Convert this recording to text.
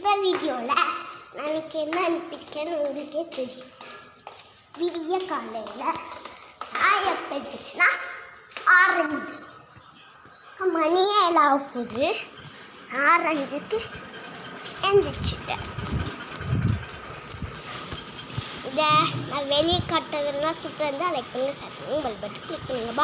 இந்த வீடியோவில் நாளைக்கு என்ன அனுப்பியிருக்கேன்னு உங்களுக்கே தெரியும். விடிய காலையில் எப்போ இருந்துச்சுன்னா 6:05 மணியே எல்லாம் போகுது. 6:05க்கு எழுந்திரிச்சிட்டேன். இதை நான் வெளியே காட்டுறதுன்னா சூப்பராக இருந்தால் லைக் பண்ணுங்கள், ஷேர் பண்ணுங்கள், பெல் பட்டன் கிளிக் பண்ணுங்கள்.